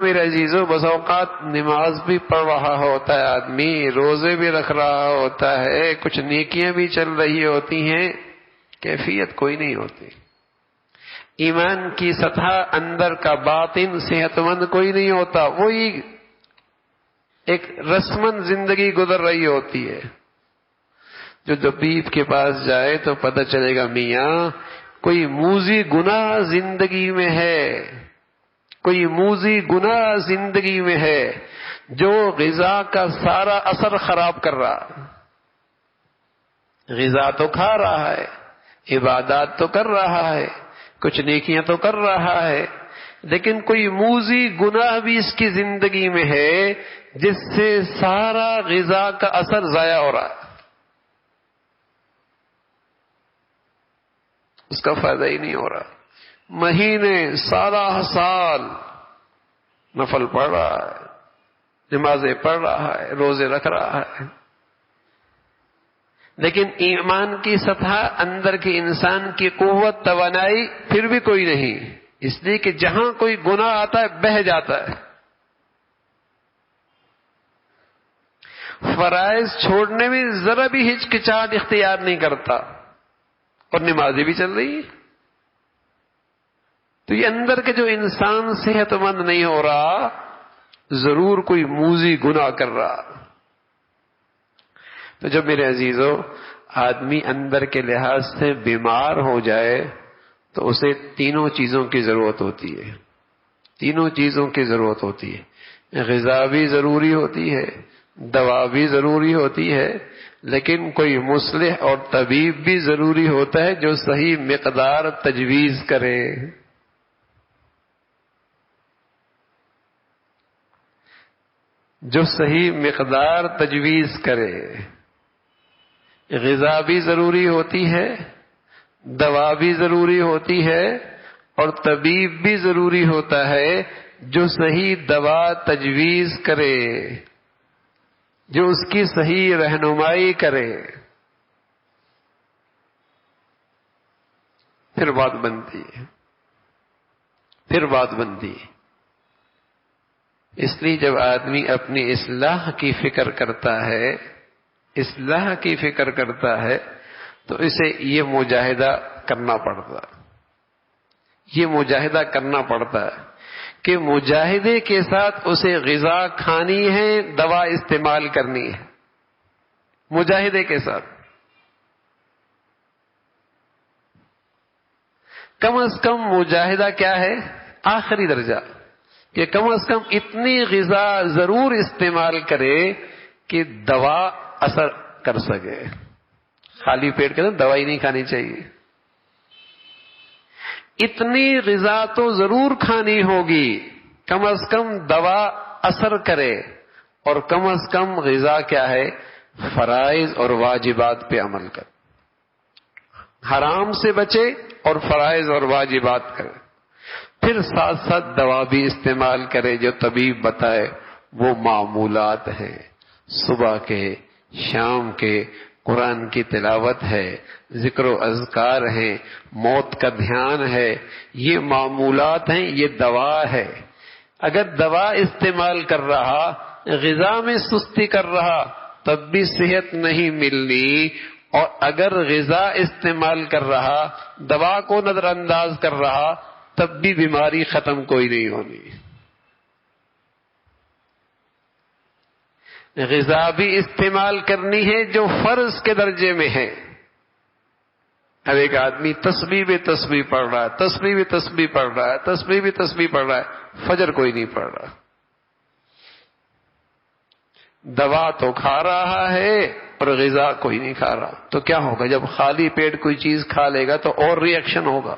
میرے عزیزو بس اوقات نماز بھی پڑھ رہا ہوتا ہے آدمی، روزے بھی رکھ رہا ہوتا ہے، کچھ نیکیاں بھی چل رہی ہوتی ہیں، کیفیت کوئی نہیں ہوتی۔ ایمان کی سطح اندر کا باطن صحت مند کوئی نہیں ہوتا، وہی ایک رسمن زندگی گزر رہی ہوتی ہے۔ جو طبیب کے پاس جائے تو پتہ چلے گا میاں کوئی موذی گناہ زندگی میں ہے، کوئی موذی گناہ زندگی میں ہے جو غذا کا سارا اثر خراب کر رہا۔ غذا تو کھا رہا ہے، عبادات تو کر رہا ہے، کچھ نیکیاں تو کر رہا ہے، لیکن کوئی موذی گناہ بھی اس کی زندگی میں ہے جس سے سارا غذا کا اثر ضائع ہو رہا ہے، اس کا فائدہ ہی نہیں ہو رہا۔ مہینے سال نفل پڑھ رہا ہے، نمازیں پڑھ رہا ہے، روزے رکھ رہا ہے، لیکن ایمان کی سطح اندر کے انسان کی قوت توانائی پھر بھی کوئی نہیں، اس لیے کہ جہاں کوئی گناہ آتا ہے بہہ جاتا ہے۔ فرائض چھوڑنے میں ذرا بھی ہچکچاہٹ اختیار نہیں کرتا، اور نمازیں بھی چل رہی ہیں۔ تو یہ اندر کے جو انسان صحت مند نہیں ہو رہا، ضرور کوئی موذی گناہ کر رہا۔ تو جب میرے عزیزو آدمی اندر کے لحاظ سے بیمار ہو جائے تو اسے تینوں چیزوں کی ضرورت ہوتی ہے، تینوں چیزوں کی ضرورت ہوتی ہے۔ غذا بھی ضروری ہوتی ہے، دوا بھی ضروری ہوتی ہے، لیکن کوئی مصلح اور طبیب بھی ضروری ہوتا ہے جو صحیح مقدار تجویز کرے۔ جو صحیح مقدار تجویز کرے۔ غذا بھی ضروری ہوتی ہے، دوا بھی ضروری ہوتی ہے، اور طبیب بھی ضروری ہوتا ہے جو صحیح دوا تجویز کرے، جو اس کی صحیح رہنمائی کرے، پھر بات بنتی ہے، پھر بات بنتی ہے۔ اس لیے جب آدمی اپنی اصلاح کی فکر کرتا ہے، اصلاح کی فکر کرتا ہے، تو اسے یہ مجاہدہ کرنا پڑتا ہے، یہ مجاہدہ کرنا پڑتا ہے کہ مجاہدے کے ساتھ اسے غذا کھانی ہے، دوا استعمال کرنی ہے، مجاہدے کے ساتھ۔ کم از کم مجاہدہ کیا ہے؟ آخری درجہ، کہ کم از کم اتنی غذا ضرور استعمال کرے کہ دوا اثر کر سکے۔ خالی پیٹ کے اندر دوائی نہیں کھانی چاہیے، اتنی غذا تو ضرور کھانی ہوگی، کم از کم دوا اثر کرے، اور کم از کم غذا کیا ہے؟ فرائض اور واجبات پہ عمل کر، حرام سے بچے اور فرائض اور واجبات کرے، پھر ساتھ ساتھ دوا بھی استعمال کرے جو طبیب بتائے۔ وہ معمولات ہیں، صبح کے، شام کے، قرآن کی تلاوت ہے، ذکر و اذکار ہیں، موت کا دھیان ہے، یہ معمولات ہیں، یہ دوا ہے۔ اگر دوا استعمال کر رہا، غذا میں سستی کر رہا، تب بھی صحت نہیں ملنی، اور اگر غذا استعمال کر رہا، دوا کو نظر انداز کر رہا، تب بھی بیماری ختم کوئی نہیں ہونی۔ غذا بھی استعمال کرنی ہے جو فرض کے درجے میں ہے۔ اب ایک آدمی تسبیح بھی تسبیح پڑھ رہا ہے، تسبیح بھی تسبیح پڑھ رہا ہے، تسبیح بھی تسبیح پڑھ رہا ہے، فجر کوئی نہیں پڑھ رہا، دوا تو کھا رہا ہے اور غذا کوئی نہیں کھا رہا، تو کیا ہوگا؟ جب خالی پیٹ کوئی چیز کھا لے گا تو اور ری ایکشن ہوگا۔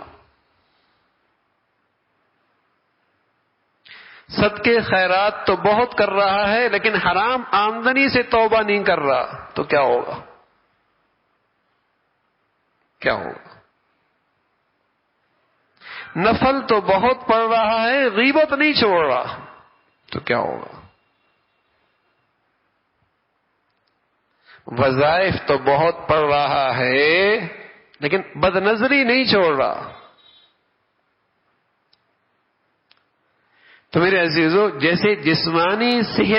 صدقے خیرات تو بہت کر رہا ہے لیکن حرام آمدنی سے توبہ نہیں کر رہا، تو کیا ہوگا؟ کیا ہوگا؟ نفل تو بہت پڑھ رہا ہے، غیبت نہیں چھوڑ رہا، تو کیا ہوگا؟ وظائف تو بہت پڑھ رہا ہے لیکن بد نظری نہیں چھوڑ رہا، تو میرے عزیزو، جیسے جسمانی صحت